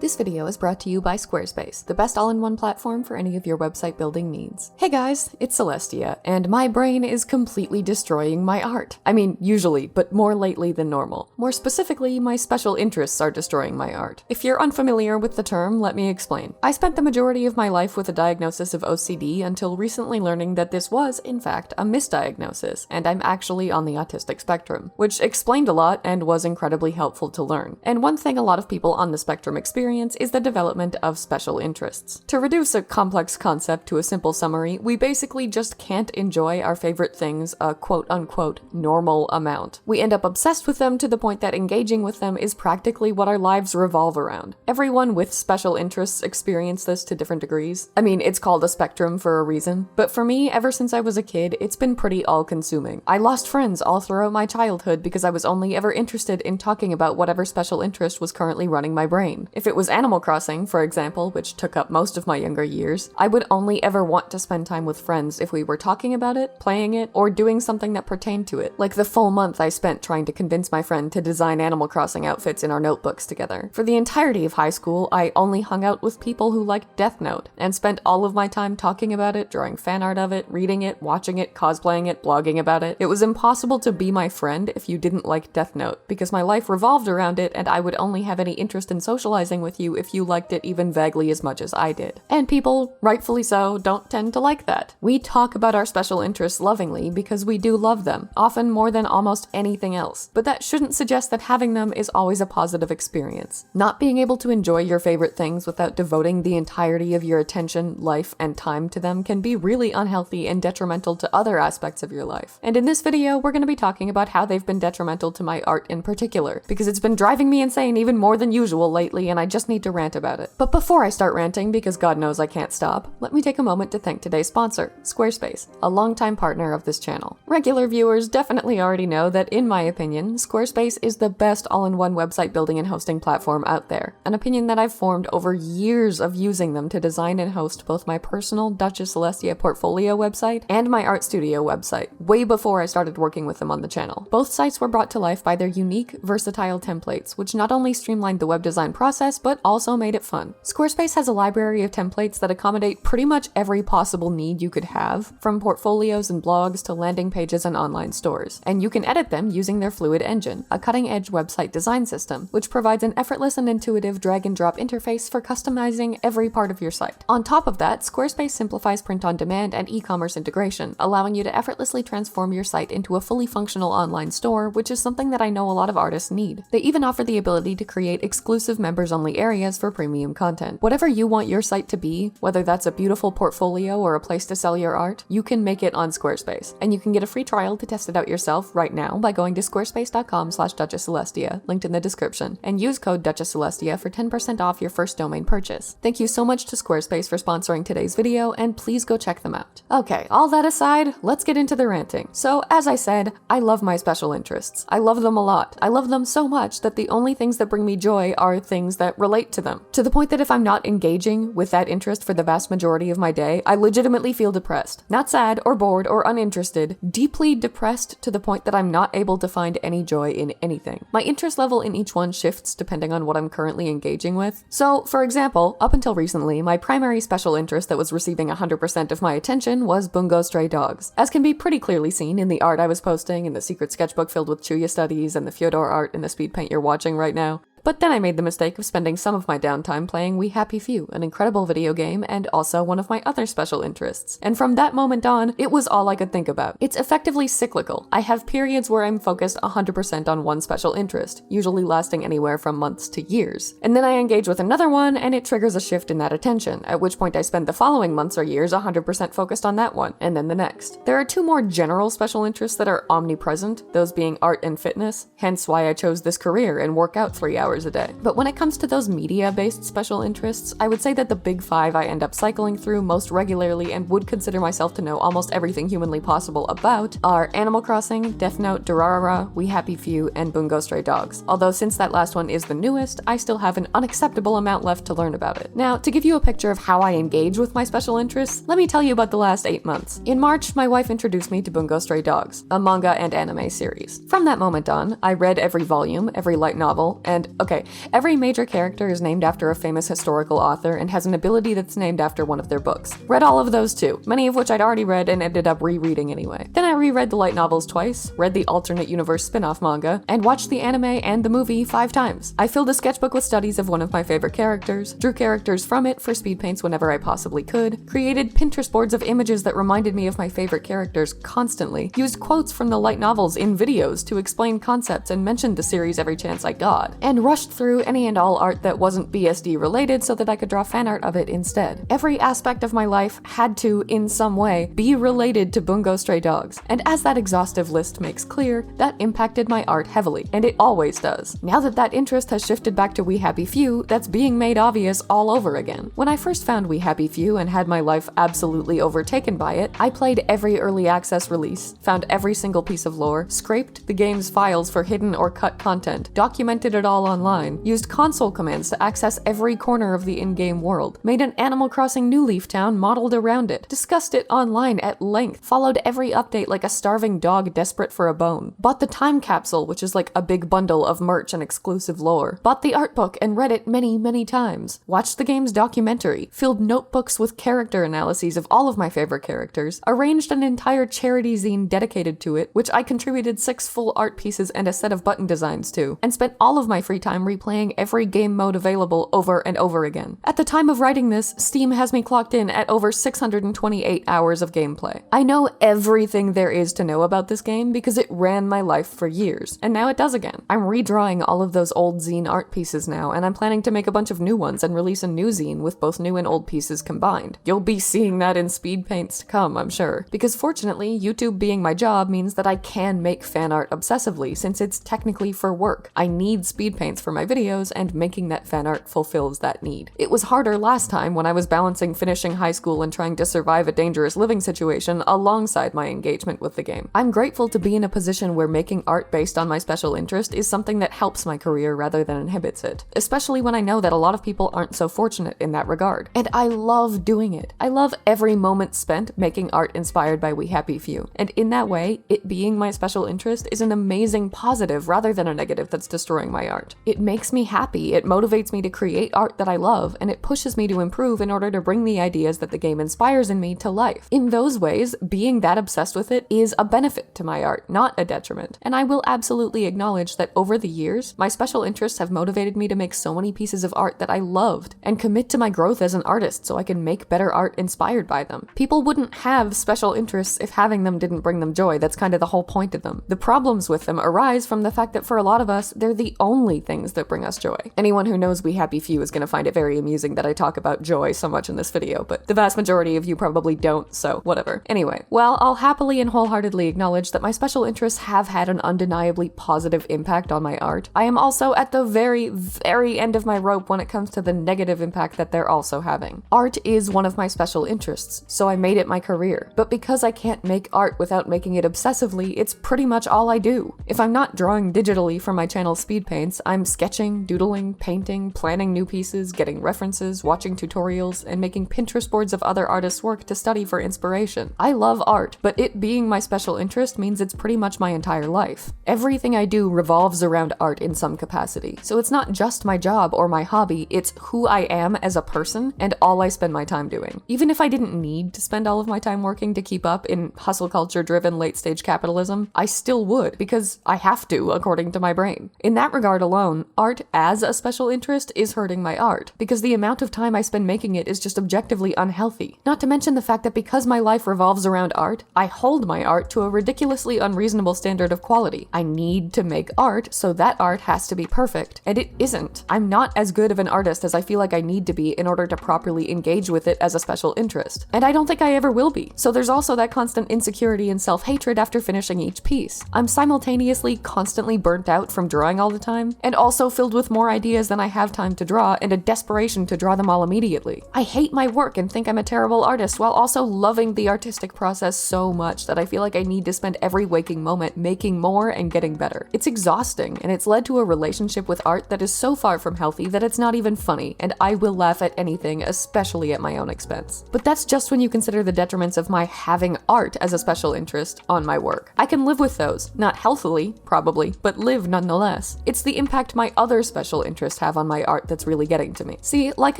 This video is brought to you by Squarespace, the best all-in-one platform for any of your website building needs. Hey guys, it's Celestia, and my brain is completely destroying my art. I mean, usually, but more lately than normal. More specifically, my special interests are destroying my art. If you're unfamiliar with the term, let me explain. I spent the majority of my life with a diagnosis of OCD until recently learning that this was, in fact, a misdiagnosis, and I'm actually on the autistic spectrum, which explained a lot and was incredibly helpful to learn. And one thing a lot of people on the spectrum experience is the development of special interests. To reduce a complex concept to a simple summary, we basically just can't enjoy our favorite things a quote-unquote normal amount. We end up obsessed with them to the point that engaging with them is practically what our lives revolve around. Everyone with special interests experience this to different degrees. I mean, it's called a spectrum for a reason, but for me, ever since I was a kid, it's been pretty all-consuming. I lost friends all throughout my childhood because I was only ever interested in talking about whatever special interest was currently running my brain. If it was Animal Crossing, for example, which took up most of my younger years, I would only ever want to spend time with friends if we were talking about it, playing it, or doing something that pertained to it, like the full month I spent trying to convince my friend to design Animal Crossing outfits in our notebooks together. For the entirety of high school, I only hung out with people who liked Death Note, and spent all of my time talking about it, drawing fan art of it, reading it, watching it, cosplaying it, blogging about it. It was impossible to be my friend if you didn't like Death Note, because my life revolved around it and I would only have any interest in socializing with you if you liked it even vaguely as much as I did. And people, rightfully so, don't tend to like that. We talk about our special interests lovingly because we do love them, often more than almost anything else. But that shouldn't suggest that having them is always a positive experience. Not being able to enjoy your favorite things without devoting the entirety of your attention, life, and time to them can be really unhealthy and detrimental to other aspects of your life. And in this video, we're going to be talking about how they've been detrimental to my art in particular, because it's been driving me insane even more than usual lately, and I just need to rant about it. But before I start ranting, because God knows I can't stop, let me take a moment to thank today's sponsor, Squarespace, a longtime partner of this channel. Regular viewers definitely already know that, in my opinion, Squarespace is the best all-in-one website building and hosting platform out there, an opinion that I've formed over years of using them to design and host both my personal Duchess Celestia portfolio website and my art studio website, way before I started working with them on the channel. Both sites were brought to life by their unique, versatile templates, which not only streamlined the web design process, but also made it fun. Squarespace has a library of templates that accommodate pretty much every possible need you could have, from portfolios and blogs to landing pages and online stores. And you can edit them using their Fluid Engine, a cutting-edge website design system, which provides an effortless and intuitive drag-and-drop interface for customizing every part of your site. On top of that, Squarespace simplifies print-on-demand and e-commerce integration, allowing you to effortlessly transform your site into a fully functional online store, which is something that I know a lot of artists need. They even offer the ability to create exclusive members-only areas for premium content. Whatever you want your site to be, whether that's a beautiful portfolio or a place to sell your art, you can make it on Squarespace. And you can get a free trial to test it out yourself right now by going to squarespace.com/DuchessCelestia, linked in the description, and use code DuchessCelestia for 10% off your first domain purchase. Thank you so much to Squarespace for sponsoring today's video, and please go check them out. Okay, all that aside, let's get into the ranting. So, as I said, I love my special interests. I love them a lot. I love them so much that the only things that bring me joy are things that relate to them. To the point that if I'm not engaging with that interest for the vast majority of my day, I legitimately feel depressed. Not sad or bored or uninterested, deeply depressed to the point that I'm not able to find any joy in anything. My interest level in each one shifts depending on what I'm currently engaging with. So, for example, up until recently, my primary special interest that was receiving 100% of my attention was Bungo Stray Dogs. As can be pretty clearly seen in the art I was posting, in the secret sketchbook filled with Chuya studies, and the Fyodor art in the speed paint you're watching right now. But then I made the mistake of spending some of my downtime playing We Happy Few, an incredible video game and also one of my other special interests. And from that moment on, it was all I could think about. It's effectively cyclical. I have periods where I'm focused 100% on one special interest, usually lasting anywhere from months to years. And then I engage with another one and it triggers a shift in that attention, at which point I spend the following months or years 100% focused on that one, and then the next. There are two more general special interests that are omnipresent, those being art and fitness, hence why I chose this career and work out 3 hours a day. But when it comes to those media-based special interests, I would say that the big five I end up cycling through most regularly and would consider myself to know almost everything humanly possible about are Animal Crossing, Death Note, Durarara, We Happy Few, and Bungo Stray Dogs. Although since that last one is the newest, I still have an unacceptable amount left to learn about it. Now, to give you a picture of how I engage with my special interests, let me tell you about the last 8 months. In March, my wife introduced me to Bungo Stray Dogs, a manga and anime series. From that moment on, I read every volume, every light novel, and Okay, every major character is named after a famous historical author and has an ability that's named after one of their books. Read all of those too, many of which I'd already read and ended up rereading anyway. Then I reread the light novels twice, read the alternate universe spin-off manga, and watched the anime and the movie 5 times. I filled a sketchbook with studies of one of my favorite characters, drew characters from it for speed paints whenever I possibly could, created Pinterest boards of images that reminded me of my favorite characters constantly, used quotes from the light novels in videos to explain concepts and mentioned the series every chance I got, and rushed through any and all art that wasn't BSD related so that I could draw fan art of it instead. Every aspect of my life had to, in some way, be related to Bungo Stray Dogs, and as that exhaustive list makes clear, that impacted my art heavily, and it always does. Now that interest has shifted back to We Happy Few, that's being made obvious all over again. When I first found We Happy Few and had my life absolutely overtaken by it, I played every early access release, found every single piece of lore, scraped the game's files for hidden or cut content, documented it all online, used console commands to access every corner of the in-game world, made an Animal Crossing New Leaf town modeled around it, discussed it online at length, followed every update like a starving dog desperate for a bone, bought the time capsule, which is like a big bundle of merch and exclusive lore, bought the art book and read it many, many times, watched the game's documentary, filled notebooks with character analyses of all of my favorite characters, arranged an entire charity zine dedicated to it, which I contributed 6 full art pieces and a set of button designs to, and spent all of my free time replaying every game mode available over and over again. At the time of writing this, Steam has me clocked in at over 628 hours of gameplay. I know everything there is to know about this game because it ran my life for years, and now it does again. I'm redrawing all of those old zine art pieces now, and I'm planning to make a bunch of new ones and release a new zine with both new and old pieces combined. You'll be seeing that in speed paints to come, I'm sure. Because fortunately, YouTube being my job means that I can make fan art obsessively since it's technically for work. I need speed paints for my videos, and making that fan art fulfills that need. It was harder last time when I was balancing finishing high school and trying to survive a dangerous living situation alongside my engagement with the game. I'm grateful to be in a position where making art based on my special interest is something that helps my career rather than inhibits it, especially when I know that a lot of people aren't so fortunate in that regard. And I love doing it. I love every moment spent making art inspired by We Happy Few, and in that way, it being my special interest is an amazing positive rather than a negative that's destroying my art. It makes me happy, it motivates me to create art that I love, and it pushes me to improve in order to bring the ideas that the game inspires in me to life. In those ways, being that obsessed with it is a benefit to my art, not a detriment, and I will absolutely acknowledge that over the years, my special interests have motivated me to make so many pieces of art that I loved, and commit to my growth as an artist so I can make better art inspired by them. People wouldn't have special interests if having them didn't bring them joy. That's kind of the whole point of them. The problems with them arise from the fact that for a lot of us, they're the only things that bring us joy. Anyone who knows We Happy Few is going to find it very amusing that I talk about joy so much in this video, but the vast majority of you probably don't, so whatever. Anyway, while I'll happily and wholeheartedly acknowledge that my special interests have had an undeniably positive impact on my art, I am also at the very, very end of my rope when it comes to the negative impact that they're also having. Art is one of my special interests, so I made it my career. But because I can't make art without making it obsessively, it's pretty much all I do. If I'm not drawing digitally for my channel's speed paints, I'm sketching, doodling, painting, planning new pieces, getting references, watching tutorials, and making Pinterest boards of other artists' work to study for inspiration. I love art, but it being my special interest means it's pretty much my entire life. Everything I do revolves around art in some capacity, so it's not just my job or my hobby, it's who I am as a person and all I spend my time doing. Even if I didn't need to spend all of my time working to keep up in hustle culture driven late stage capitalism, I still would because I have to according to my brain. In that regard alone, art as a special interest is hurting my art because the amount of time I spend making it is just objectively unhealthy. Not to mention the fact that because my life revolves around art, I hold my art to a ridiculously unreasonable standard of quality. I need to make art, so that art has to be perfect, and it isn't. I'm not as good of an artist as I feel like I need to be in order to properly engage with it as a special interest, and I don't think I ever will be. So there's also that constant insecurity and self-hatred after finishing each piece. I'm simultaneously constantly burnt out from drawing all the time, and also filled with more ideas than I have time to draw and a desperation to draw them all immediately. I hate my work and think I'm a terrible artist while also loving the artistic process so much that I feel like I need to spend every waking moment making more and getting better. It's exhausting, and it's led to a relationship with art that is so far from healthy that it's not even funny, and I will laugh at anything, especially at my own expense. But that's just when you consider the detriments of my having art as a special interest on my work. I can live with those, not healthily, probably, but live nonetheless. It's the impact effect my other special interests have on my art that's really getting to me. See, like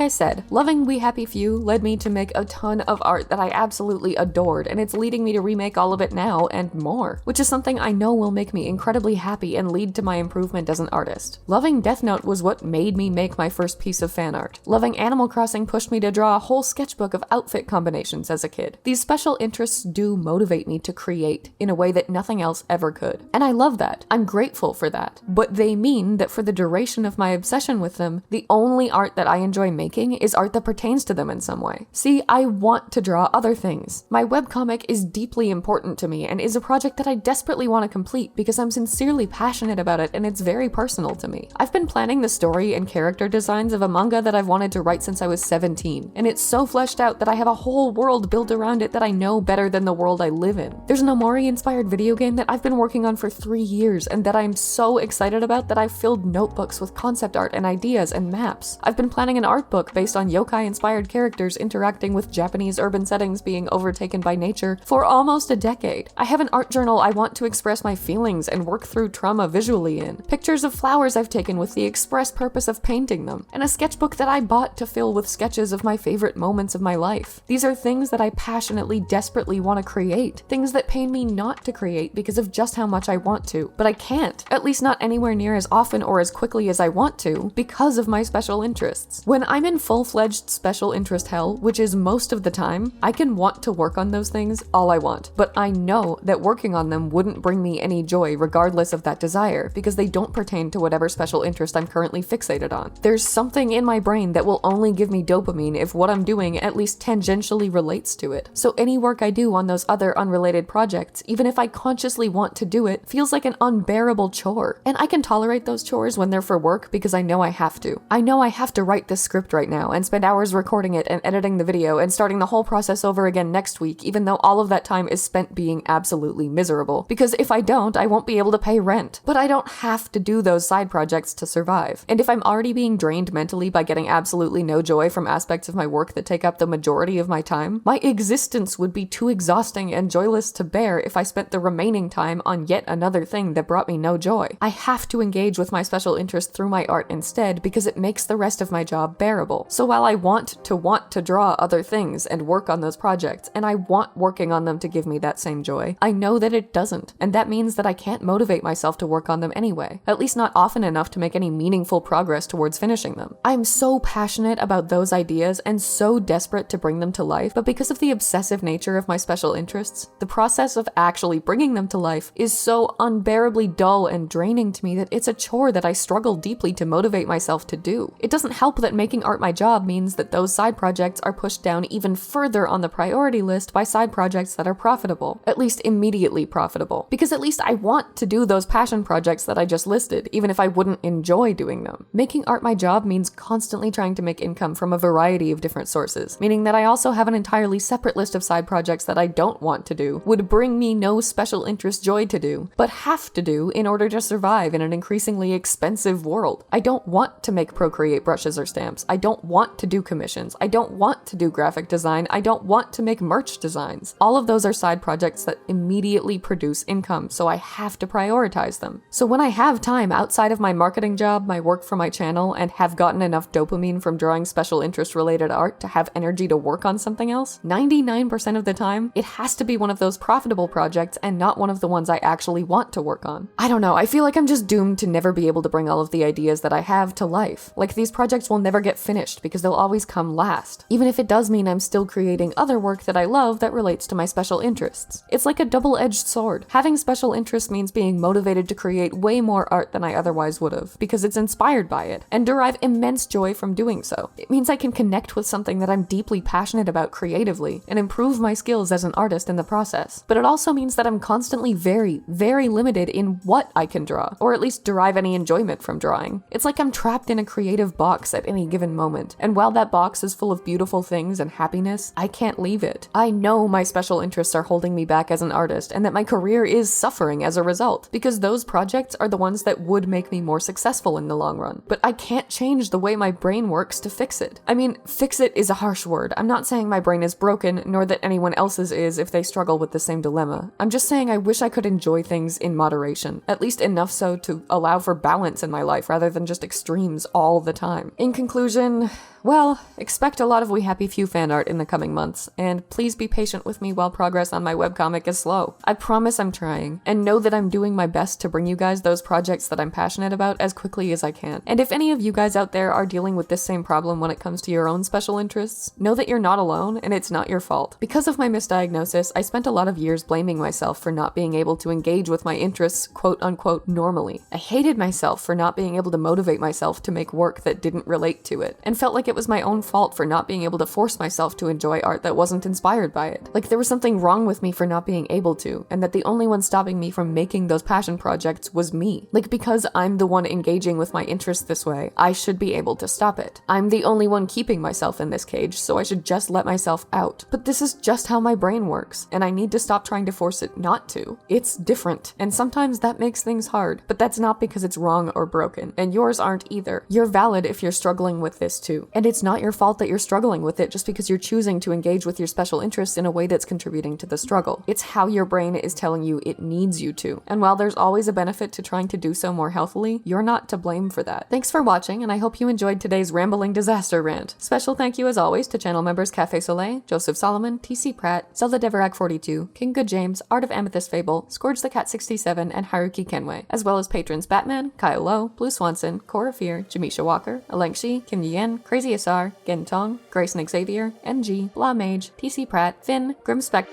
I said, loving We Happy Few led me to make a ton of art that I absolutely adored, and it's leading me to remake all of it now and more, which is something I know will make me incredibly happy and lead to my improvement as an artist. Loving Death Note was what made me make my first piece of fan art. Loving Animal Crossing pushed me to draw a whole sketchbook of outfit combinations as a kid. These special interests do motivate me to create in a way that nothing else ever could. And I love that. I'm grateful for that. But they mean that for the duration of my obsession with them, the only art that I enjoy making is art that pertains to them in some way. See, I want to draw other things. My webcomic is deeply important to me and is a project that I desperately want to complete because I'm sincerely passionate about it and it's very personal to me. I've been planning the story and character designs of a manga that I've wanted to write since I was 17, and it's so fleshed out that I have a whole world built around it that I know better than the world I live in. There's an Omori-inspired video game that I've been working on for 3 years and that I'm so excited about that I've filled notebooks with concept art and ideas and maps. I've been planning an art book based on yokai-inspired characters interacting with Japanese urban settings being overtaken by nature for almost a decade. I have an art journal I want to express my feelings and work through trauma visually in, pictures of flowers I've taken with the express purpose of painting them, and a sketchbook that I bought to fill with sketches of my favorite moments of my life. These are things that I passionately, desperately want to create, things that pain me not to create because of just how much I want to, but I can't, at least not anywhere near as often or as quickly as I want to, because of my special interests. When I'm in full-fledged special interest hell, which is most of the time, I can want to work on those things all I want, but I know that working on them wouldn't bring me any joy regardless of that desire, because they don't pertain to whatever special interest I'm currently fixated on. There's something in my brain that will only give me dopamine if what I'm doing at least tangentially relates to it. So any work I do on those other unrelated projects, even if I consciously want to do it, feels like an unbearable chore. And I can tolerate those chores when they're for work because I know I have to. I know I have to write this script right now and spend hours recording it and editing the video and starting the whole process over again next week, even though all of that time is spent being absolutely miserable. Because if I don't, I won't be able to pay rent. But I don't have to do those side projects to survive. And if I'm already being drained mentally by getting absolutely no joy from aspects of my work that take up the majority of my time, my existence would be too exhausting and joyless to bear if I spent the remaining time on yet another thing that brought me no joy. I have to engage with my special interest through my art instead because it makes the rest of my job bearable. So while I want to draw other things and work on those projects, and I want working on them to give me that same joy, I know that it doesn't, and that means that I can't motivate myself to work on them anyway, at least not often enough to make any meaningful progress towards finishing them. I'm so passionate about those ideas and so desperate to bring them to life, but because of the obsessive nature of my special interests, the process of actually bringing them to life is so unbearably dull and draining to me that it's a chore that I struggle deeply to motivate myself to do. It doesn't help that making art my job means that those side projects are pushed down even further on the priority list by side projects that are profitable, at least immediately profitable, because at least I want to do those passion projects that I just listed, even if I wouldn't enjoy doing them. Making art my job means constantly trying to make income from a variety of different sources, meaning that I also have an entirely separate list of side projects that I don't want to do, would bring me no special interest joy to do, but have to do in order to survive in an increasingly expensive world. I don't want to make Procreate brushes or stamps. I don't want to do commissions. I don't want to do graphic design. I don't want to make merch designs. All of those are side projects that immediately produce income, so I have to prioritize them. So when I have time outside of my marketing job, my work for my channel, and have gotten enough dopamine from drawing special interest related art to have energy to work on something else, 99% of the time, it has to be one of those profitable projects and not one of the ones I actually want to work on. I don't know, I feel like I'm just doomed to never be able to bring all of the ideas that I have to life. Like these projects will never get finished because they'll always come last, even if it does mean I'm still creating other work that I love that relates to my special interests. It's like a double-edged sword. Having special interests means being motivated to create way more art than I otherwise would have, because it's inspired by it, and derive immense joy from doing so. It means I can connect with something that I'm deeply passionate about creatively, and improve my skills as an artist in the process. But it also means that I'm constantly very, very limited in what I can draw, or at least derive any enjoyment from drawing. It's like I'm trapped in a creative box at any given moment, and while that box is full of beautiful things and happiness, I can't leave it. I know my special interests are holding me back as an artist, and that my career is suffering as a result, because those projects are the ones that would make me more successful in the long run. But I can't change the way my brain works to fix it. I mean, fix it is a harsh word. I'm not saying my brain is broken, nor that anyone else's is if they struggle with the same dilemma. I'm just saying I wish I could enjoy things in moderation, at least enough so to allow for balance in my life rather than just extremes all the time. In conclusion, well, expect a lot of We Happy Few fan art in the coming months, and please be patient with me while progress on my webcomic is slow. I promise I'm trying, and know that I'm doing my best to bring you guys those projects that I'm passionate about as quickly as I can. And if any of you guys out there are dealing with this same problem when it comes to your own special interests, know that you're not alone and it's not your fault. Because of my misdiagnosis, I spent a lot of years blaming myself for not being able to engage with my interests quote-unquote normally. I hated myself for not being able to motivate myself to make work that didn't relate to it, and felt like it was my own fault for not being able to force myself to enjoy art that wasn't inspired by it. Like there was something wrong with me for not being able to, and that the only one stopping me from making those passion projects was me. Like because I'm the one engaging with my interests this way, I should be able to stop it. I'm the only one keeping myself in this cage, so I should just let myself out. But this is just how my brain works, and I need to stop trying to force it not to. It's different, and sometimes that makes things hard, but that's not because it's wrong or broken, and yours aren't either. You're valid if you're struggling with this too, and it's not your fault that you're struggling with it just because you're choosing to engage with your special interests in a way that's contributing to the struggle. It's how your brain is telling you it needs you to, and while there's always a benefit to trying to do so more healthily, you're not to blame for that. Thanks for watching, and I hope you enjoyed today's rambling disaster rant. Special thank you as always to channel members Cafe Soleil, Joseph Solomon, TC Pratt, Zelda Deverak 42, King Good James, Art of Amethyst Fable, Scourge the Cat 67, and Haruki Kenway, as well as patrons Batman, Kyle Lowe, Blue Swanson, Cora Fear, Jamisha Walker, Alengshi, Kim Yen, Crazy Asar, Gen Tong, Grayson Xavier, NG, Blah Mage, TC Pratt, Finn, Grim Spec.